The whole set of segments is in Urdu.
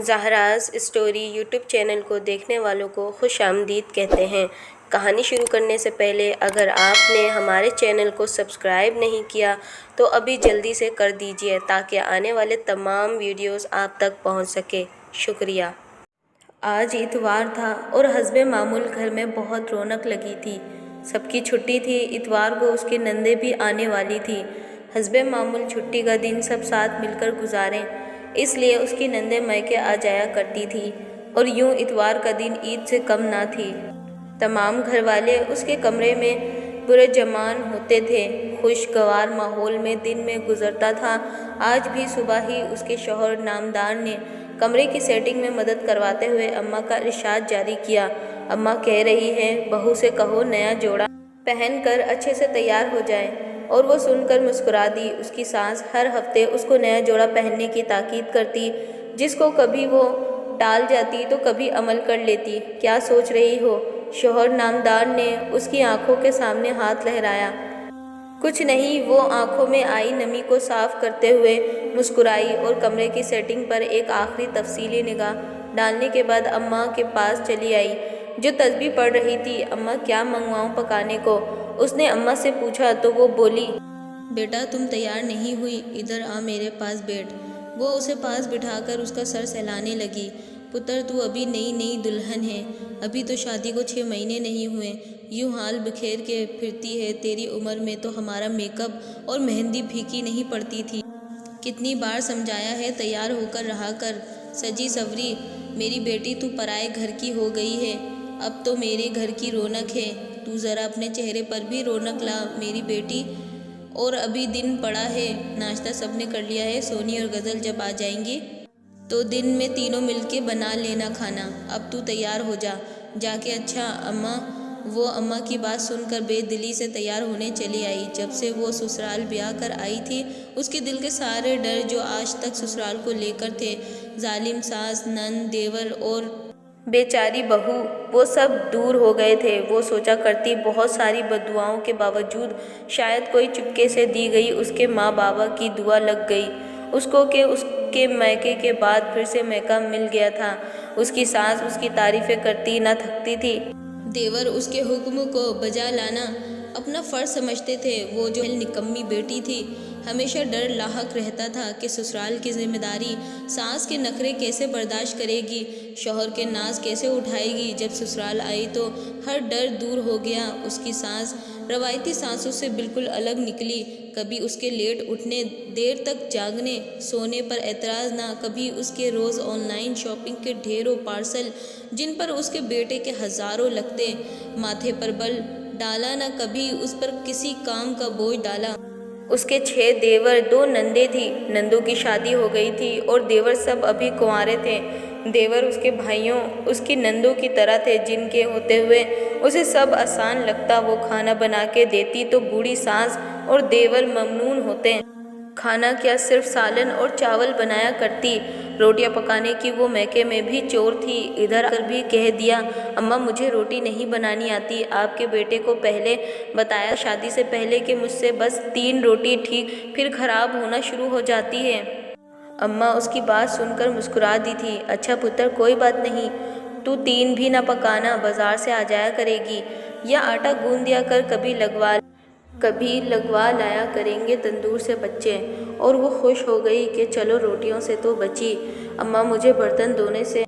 زہراز اسٹوری یوٹیوب چینل کو دیکھنے والوں کو خوش آمدید کہتے ہیں۔ کہانی شروع کرنے سے پہلے اگر آپ نے ہمارے چینل کو سبسکرائب نہیں کیا تو ابھی جلدی سے کر دیجیے تاکہ آنے والے تمام ویڈیوز آپ تک پہنچ سکے۔ شکریہ۔ آج اتوار تھا اور حسب معمول گھر میں بہت رونق لگی تھی۔ سب کی چھٹی تھی۔ اتوار کو اس کی نندیں بھی آنے والی تھیں۔ حسب معمول چھٹی کا دن سب ساتھ مل کر گزاریں، اس لیے اس کی نندیں میکے آ جایا کرتی تھیں اور یوں اتوار کا دن عید سے کم نہ تھی۔ تمام گھر والے اس کے کمرے میں پرجمان ہوتے تھے۔ خوشگوار ماحول میں دن میں گزرتا تھا۔ آج بھی صبح ہی اس کے شوہر نامدار نے کمرے کی سیٹنگ میں مدد کرواتے ہوئے اماں کا ارشاد جاری کیا۔ اماں کہہ رہی ہیں بہو سے کہو نیا جوڑا پہن کر اچھے سے تیار ہو جائے، اور وہ سن کر مسکرا دی۔ اس کی ساس ہر ہفتے اس کو نیا جوڑا پہننے کی تاکید کرتی، جس کو کبھی وہ ٹال جاتی تو کبھی عمل کر لیتی۔ کیا سوچ رہی ہو؟ شوہر نامدار نے اس کی آنکھوں کے سامنے ہاتھ لہرایا۔ کچھ نہیں، وہ آنکھوں میں آئی نمی کو صاف کرتے ہوئے مسکرائی اور کمرے کی سیٹنگ پر ایک آخری تفصیلی نگاہ ڈالنے کے بعد اماں کے پاس چلی آئی جو تسبیح پڑھ رہی تھی۔ اماں کیا منگواؤں پکانے کو؟ اس نے اماں سے پوچھا تو وہ بولی، بیٹا تم تیار نہیں ہوئی، ادھر آ میرے پاس بیٹھ۔ وہ اسے پاس بٹھا کر اس کا سر سہلانے لگی۔ پتر تو ابھی نئی دلہن ہے، ابھی تو شادی کو 6 مہینے نہیں ہوئے، یوں حال بکھیر کے پھرتی ہے۔ تیری عمر میں تو ہمارا میک اپ اور مہندی پھیکی نہیں پڑتی تھی۔ کتنی بار سمجھایا ہے تیار ہو کر رہا کر، سجی سوری میری بیٹی تو پرائے گھر کی ہو گئی ہے، اب تو میرے گھر کی رونق ہے، تو ذرا اپنے چہرے پر بھی رونق لا میری بیٹی۔ اور ابھی دن پڑا ہے، ناشتہ سب نے کر لیا ہے، سونی اور غزل جب آ جائیں گی تو دن میں تینوں مل کے بنا لینا کھانا، اب تو تیار ہو جا کے۔ اچھا اماں۔ وہ اماں کی بات سن کر بے دلی سے تیار ہونے چلی آئی۔ جب سے وہ سسرال بیاہ کر آئی تھی اس کے دل کے سارے ڈر جو آج تک سسرال کو لے کر تھے، ظالم ساس، نند، دیور اور بیچاری بہو، وہ سب دور ہو گئے تھے۔ وہ سوچا کرتی بہت ساری بددعاؤں کے باوجود شاید کوئی چپکے سے دی گئی اس کے ماں بابا کی دعا لگ گئی اس کو کہ اس کے میکے کے بعد پھر سے میکا مل گیا تھا۔ اس کی ساس اس کی تعریفیں کرتی نہ تھکتی تھی۔ دیور اس کے حکم کو بجا لانا اپنا فرض سمجھتے تھے۔ وہ جو نکمی بیٹی تھی، ہمیشہ ڈر لاحق رہتا تھا کہ سسرال کی ذمہ داری، ساس کے نخرے کیسے برداشت کرے گی، شوہر کے ناز کیسے اٹھائے گی۔ جب سسرال آئی تو ہر ڈر دور ہو گیا۔ اس کی ساس روایتی ساسوں سے بالکل الگ نکلی۔ کبھی اس کے لیٹ اٹھنے، دیر تک جاگنے، سونے پر اعتراض نہ، کبھی اس کے روز آن لائن شاپنگ کے ڈھیروں پارسل جن پر اس کے بیٹے کے ہزاروں لگتے، ماتھے پر بل ڈالا نہ کبھی اس پر کسی کام کا بوجھ ڈالا۔ اس کے 6 دیور، 2 نندیں تھیں۔ نندوں کی شادی ہو گئی تھی اور دیور سب ابھی کنوارے تھے۔ دیور اس کے بھائیوں، اس کی نندوں کی طرح تھے جن کے ہوتے ہوئے اسے سب آسان لگتا۔ وہ کھانا بنا کے دیتی تو بوڑھی ساس اور دیور ممنون ہوتے۔ کھانا کیا، صرف سالن اور چاول بنایا کرتی۔ روٹیاں پکانے کی وہ میکے میں بھی چور تھی۔ ادھر آ کر بھی کہہ دیا، اماں مجھے روٹی نہیں بنانی آتی، آپ کے بیٹے کو پہلے بتایا شادی سے پہلے کہ مجھ سے بس 3 روٹی ٹھیک، پھر خراب ہونا شروع ہو جاتی ہے۔ اماں اس کی بات سن کر مسکرا دی تھی۔ اچھا پتر کوئی بات نہیں، تو 3 بھی نہ پکانا، بازار سے آ جایا کرے گی یا آٹا گوندھ دیا کر، کبھی لگوا لایا کریں گے تندور سے بچے۔ اور وہ خوش ہو گئی کہ چلو روٹیوں سے تو بچی۔ اماں مجھے برتن دھونے سے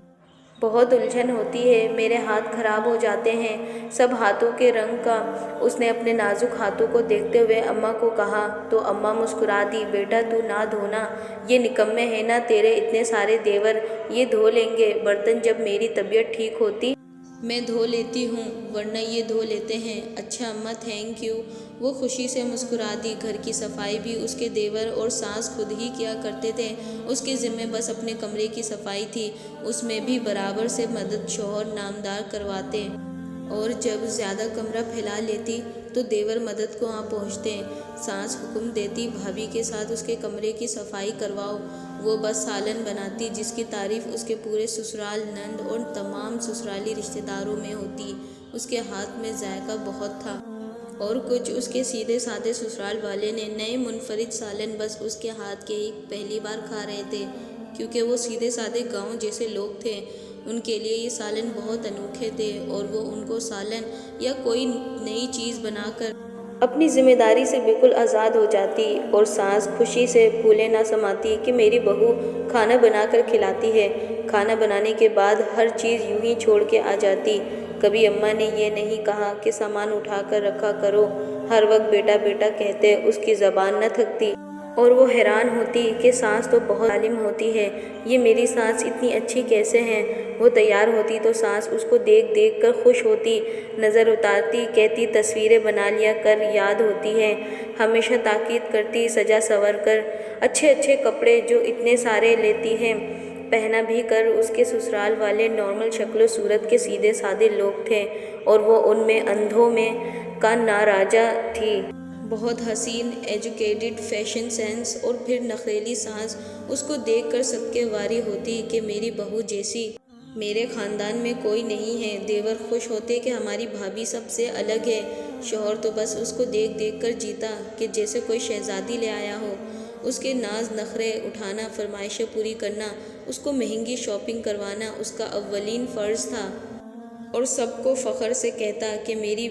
بہت الجھن ہوتی ہے، میرے ہاتھ خراب ہو جاتے ہیں سب ہاتھوں کے رنگ کا۔ اس نے اپنے نازک ہاتھوں کو دیکھتے ہوئے اماں کو کہا تو اماں مسکرا دی، بیٹا تو نہ دھونا، یہ نکمے ہیں نا تیرے اتنے سارے دیور، یہ دھو لیں گے برتن، جب میری طبیعت ٹھیک ہوتی میں دھو لیتی ہوں، ورنہ یہ دھو لیتے ہیں۔ اچھا اماں تھینک یو۔ وہ خوشی سے مسکرا دی۔ گھر کی صفائی بھی اس کے دیور اور ساس خود ہی کیا کرتے تھے۔ اس کے ذمے بس اپنے کمرے کی صفائی تھی، اس میں بھی برابر سے مدد شوہر نامدار کرواتے، اور جب زیادہ کمرہ پھیلا لیتی تو دیور مدد کو آ پہنچتے۔ ساس حکم دیتی بھابھی کے ساتھ اس کے کمرے کی صفائی کرواؤ، وہ بس سالن بناتی جس کی تعریف اس کے پورے سسرال، نند اور تمام سسرالی رشتہ داروں میں ہوتی۔ اس کے ہاتھ میں ذائقہ بہت تھا اور کچھ اس کے سیدھے سادے سسرال والے نے نئے منفرد سالن بس اس کے ہاتھ کے ہی پہلی بار کھا رہے تھے۔ کیونکہ وہ سیدھے سادے گاؤں جیسے لوگ تھے۔ ان کے لیے یہ سالن بہت انوکھے تھے اور وہ ان کو سالن یا کوئی نئی چیز بنا کر اپنی ذمہ داری سے بالکل آزاد ہو جاتی اور سانس خوشی سے پھولے نہ سماتی کہ میری بہو کھانا بنا کر کھلاتی ہے۔ کھانا بنانے کے بعد ہر چیز یوں ہی چھوڑ کے آ جاتی۔ کبھی اماں نے یہ نہیں کہا کہ سامان اٹھا کر رکھا کرو، ہر وقت بیٹا بیٹا کہتے اس کی زبان نہ تھکتی اور وہ حیران ہوتی کہ سانس تو بہت عالم ہوتی ہے، یہ میری سانس اتنی اچھی کیسے ہیں۔ وہ تیار ہوتی تو سانس اس کو دیکھ دیکھ کر خوش ہوتی، نظر اتارتی، کہتی تصویریں بنا لیا کر، یاد ہوتی ہے۔ ہمیشہ تاکید کرتی سجا سنور کر، اچھے اچھے کپڑے جو اتنے سارے لیتی ہیں پہنا بھی کر۔ اس کے سسرال والے نارمل شکل و صورت کے سیدھے سادے لوگ تھے اور وہ ان میں اندھوں میں کا ناراضا تھی۔ بہت حسین، ایجوکیٹڈ، فیشن سینس اور پھر نخریلی سانس اس کو دیکھ کر صدقے واری ہوتی کہ میری بہو جیسی میرے خاندان میں کوئی نہیں ہے۔ دیور خوش ہوتے کہ ہماری بھابھی سب سے الگ ہے۔ شوہر تو بس اس کو دیکھ دیکھ کر جیتا کہ جیسے کوئی شہزادی لے آیا ہو۔ اس کے ناز نخرے اٹھانا، فرمائشیں پوری کرنا، اس کو مہنگی شاپنگ کروانا اس کا اولین فرض تھا، اور سب کو فخر سے کہتا کہ میری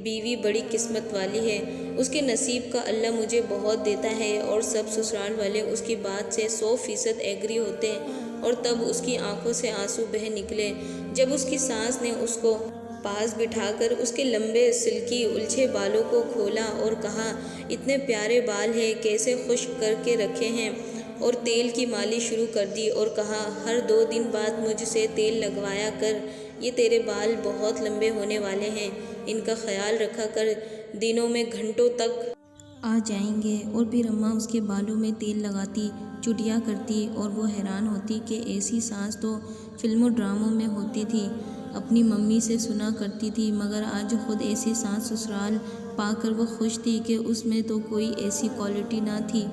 بیوی بڑی قسمت والی ہے، اس کے نصیب کا اللہ مجھے بہت دیتا ہے۔ اور سب سسرال والے اس کی بات سے 100% ایگری ہوتے، اور تب اس کی آنکھوں سے آنسو بہہ نکلے جب اس کی ساس نے اس کو پاس بٹھا کر اس کے لمبے سلکی الجھے بالوں کو کھولا اور کہا، اتنے پیارے بال ہیں، کیسے خشک کر کے رکھے ہیں، اور تیل کی مالش شروع کر دی اور کہا، ہر 2 دن بعد مجھ سے تیل لگوایا کر، یہ تیرے بال بہت لمبے ہونے والے ہیں، ان کا خیال رکھا کر، دنوں میں گھنٹوں تک آ جائیں گے۔ اور پھر اماں اس کے بالوں میں تیل لگاتی، چٹیاں کرتی، اور وہ حیران ہوتی کہ ایسی سانس تو فلموں ڈراموں میں ہوتی تھی، اپنی ممی سے سنا کرتی تھی، مگر آج خود ایسی سانس سسرال پا کر وہ خوش تھی کہ اس میں تو کوئی ایسی کوالٹی نہ تھی۔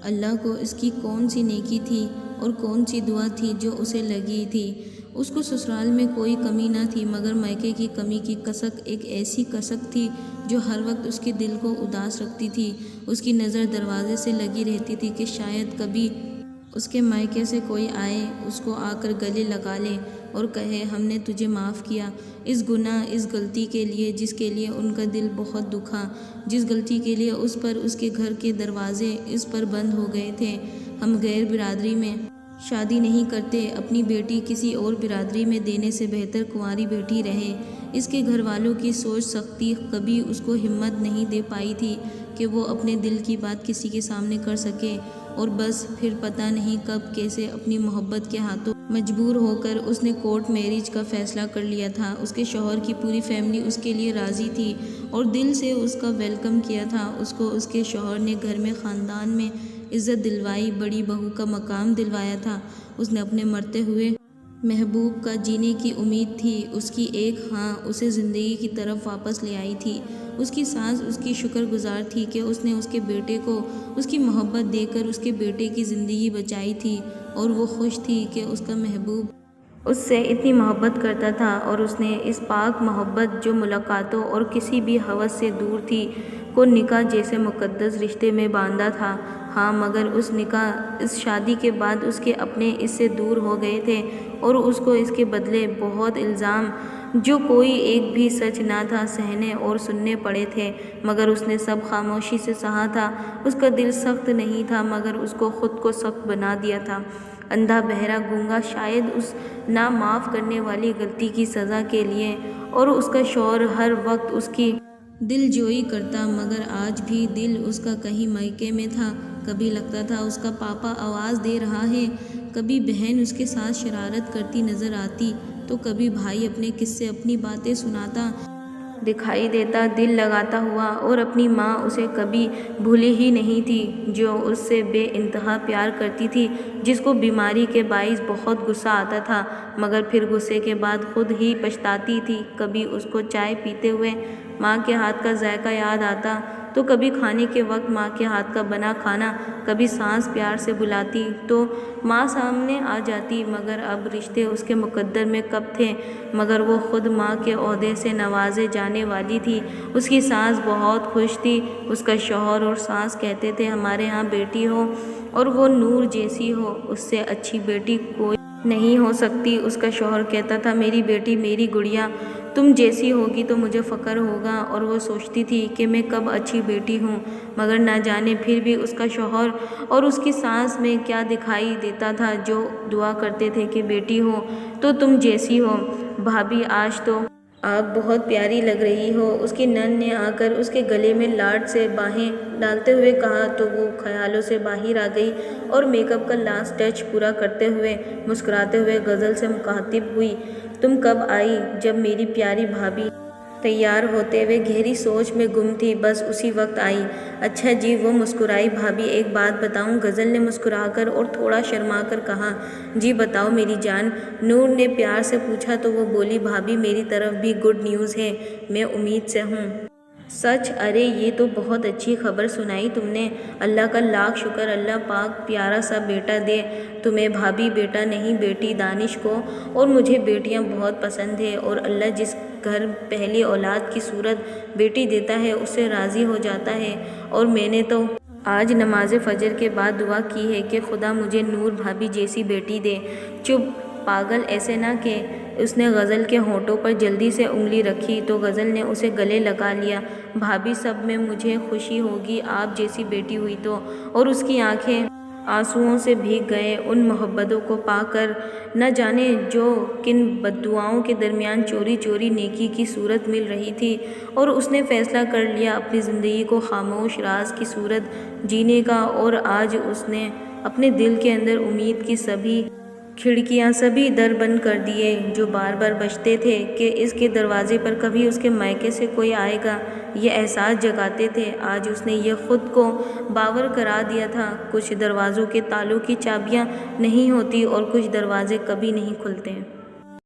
اللہ کو اس کی کون سی نیکی تھی اور کون سی دعا تھی جو اسے لگی تھی۔ اس کو سسرال میں کوئی کمی نہ تھی، مگر میکے کی کمی کی کسک ایک ایسی کسک تھی جو ہر وقت اس کے دل کو اداس رکھتی تھی۔ اس کی نظر دروازے سے لگی رہتی تھی کہ شاید کبھی اس کے میکے سے کوئی آئے، اس کو آ کر گلے لگا لے اور کہے، ہم نے تجھے معاف کیا اس گناہ، اس غلطی کے لیے جس کے لیے ان کا دل بہت دکھا، جس غلطی کے لیے اس پر اس کے گھر کے دروازے اس پر بند ہو گئے تھے۔ ہم غیر برادری میں شادی نہیں کرتے، اپنی بیٹی کسی اور برادری میں دینے سے بہتر کنواری بیٹھی رہے۔ اس کے گھر والوں کی سوچ سختی کبھی اس کو ہمت نہیں دے پائی تھی کہ وہ اپنے دل کی بات کسی کے سامنے کر سکے، اور بس پھر پتہ نہیں کب کیسے اپنی محبت کے ہاتھوں مجبور ہو کر اس نے کورٹ میرج کا فیصلہ کر لیا تھا۔ اس کے شوہر کی پوری فیملی اس کے لیے راضی تھی اور دل سے اس کا ویلکم کیا تھا۔ اس کو اس کے شوہر نے گھر میں، خاندان میں عزت دلوائی، بڑی بہو کا مقام دلوایا تھا۔ اس نے اپنے مرتے ہوئے محبوب کا جینے کی امید تھی، اس کی ایک ہاں اسے زندگی کی طرف واپس لے آئی تھی۔ اس کی ساس اس کی شکر گزار تھی کہ اس نے اس کے بیٹے کو اس کی محبت دے کر اس کے بیٹے کی زندگی بچائی تھی، اور وہ خوش تھی کہ اس کا محبوب اس سے اتنی محبت کرتا تھا، اور اس نے اس پاک محبت جو ملاقاتوں اور کسی بھی ہوس سے دور تھی کو نکاح جیسے مقدس رشتے میں باندھا تھا۔ ہاں مگر اس نکاح، اس شادی کے بعد اس کے اپنے اس سے دور ہو گئے تھے، اور اس کو اس کے بدلے بہت الزام جو کوئی ایک بھی سچ نہ تھا سہنے اور سننے پڑے تھے، مگر اس نے سب خاموشی سے سہا تھا۔ اس کا دل سخت نہیں تھا، مگر اس کو خود کو سخت بنا دیا تھا، اندھا بہرا گونگا، شاید اس نا معاف کرنے والی غلطی کی سزا کے لیے۔ اور اس کا شوہر ہر وقت اس کی دل جوئی کرتا، مگر آج بھی دل اس کا کہیں میکے میں تھا۔ کبھی لگتا تھا اس کا پاپا آواز دے رہا ہے، کبھی بہن اس کے ساتھ شرارت کرتی نظر آتی، تو کبھی بھائی اپنے قصے، اپنی باتیں سناتا دکھائی دیتا دل لگاتا ہوا۔ اور اپنی ماں اسے کبھی بھولی ہی نہیں تھی، جو اس سے بے انتہا پیار کرتی تھی، جس کو بیماری کے باعث بہت غصہ آتا تھا، مگر پھر غصے کے بعد خود ہی پچھتاتی تھی۔ کبھی اس کو چائے پیتے ہوئے ماں کے ہاتھ کا ذائقہ یاد آتا، تو کبھی کھانے کے وقت ماں کے ہاتھ کا بنا کھانا، کبھی سانس پیار سے بلاتی تو ماں سامنے آ جاتی۔ مگر اب رشتے اس کے مقدر میں کب تھے، مگر وہ خود ماں کے عہدے سے نوازے جانے والی تھی۔ اس کی ساس بہت خوش تھی، اس کا شوہر اور ساس کہتے تھے، ہمارے ہاں بیٹی ہو اور وہ نور جیسی ہو، اس سے اچھی بیٹی کوئی نہیں ہو سکتی۔ اس کا شوہر کہتا تھا میری بیٹی، میری گڑیا تم جیسی ہوگی تو مجھے فخر ہوگا، اور وہ سوچتی تھی کہ میں کب اچھی بیٹی ہوں، مگر نہ جانے پھر بھی اس کا شوہر اور اس کی ساس میں کیا دکھائی دیتا تھا، جو دعا کرتے تھے کہ بیٹی ہو تو تم جیسی ہو۔ بھابھی آج تو آپ بہت پیاری لگ رہی ہو، اس کی نند نے آ کر اس کے گلے میں لاڈ سے باہیں ڈالتے ہوئے کہا تو وہ خیالوں سے باہر آ گئی اور میک اپ کا لاسٹ ٹچ پورا کرتے ہوئے مسکراتے ہوئے غزل سے مخاطب ہوئی، تم کب آئی؟ جب میری پیاری بھابھی تیار ہوتے ہوئے گہری سوچ میں گم تھی، بس اسی وقت آئی۔ اچھا جی، وہ مسکرائی۔ بھابھی ایک بات بتاؤں؟ غزل نے مسکرا کر اور تھوڑا شرما کر کہا۔ جی بتاؤ میری جان، نور نے پیار سے پوچھا تو وہ بولی، بھابھی میری طرف بھی گڈ نیوز ہے، میں امید سے ہوں۔ سچ؟ ارے یہ تو بہت اچھی خبر سنائی تم نے، اللہ کا لاکھ شکر، اللہ پاک پیارا سا بیٹا دے تمہیں۔ بھابھی بیٹا نہیں بیٹی، دانش کو اور مجھے بیٹیاں بہت پسند ہے، اور اللہ جس گھر پہلی اولاد کی صورت بیٹی دیتا ہے اس سے راضی ہو جاتا ہے، اور میں نے تو آج نماز فجر کے بعد دعا کی ہے کہ خدا مجھے نور بھابھی جیسی بیٹی دے۔ چپ پاگل، ایسے نہ کہ۔ اس نے غزل کے ہونٹوں پر جلدی سے انگلی رکھی تو غزل نے اسے گلے لگا لیا۔ بھابھی سب میں مجھے خوشی ہوگی آپ جیسی بیٹی ہوئی تو۔ اور اس کی آنکھیں آنسوؤں سے بھیگ گئے ان محبتوں کو پا کر، نہ جانے جو کن بددعاؤں کے درمیان چوری چوری نیکی کی صورت مل رہی تھی، اور اس نے فیصلہ کر لیا اپنی زندگی کو خاموش راز کی صورت جینے کا، اور آج اس نے اپنے دل کے اندر امید کی سبھی کھڑکیاں، سبھی در بند کر دیے جو بار بار بجتے تھے کہ اس کے دروازے پر کبھی اس کے مائکے سے کوئی آئے گا، یہ احساس جگاتے تھے۔ آج اس نے یہ خود کو باور کرا دیا تھا، کچھ دروازوں کے تالوں کی چابیاں نہیں ہوتی اور کچھ دروازے کبھی نہیں کھلتے۔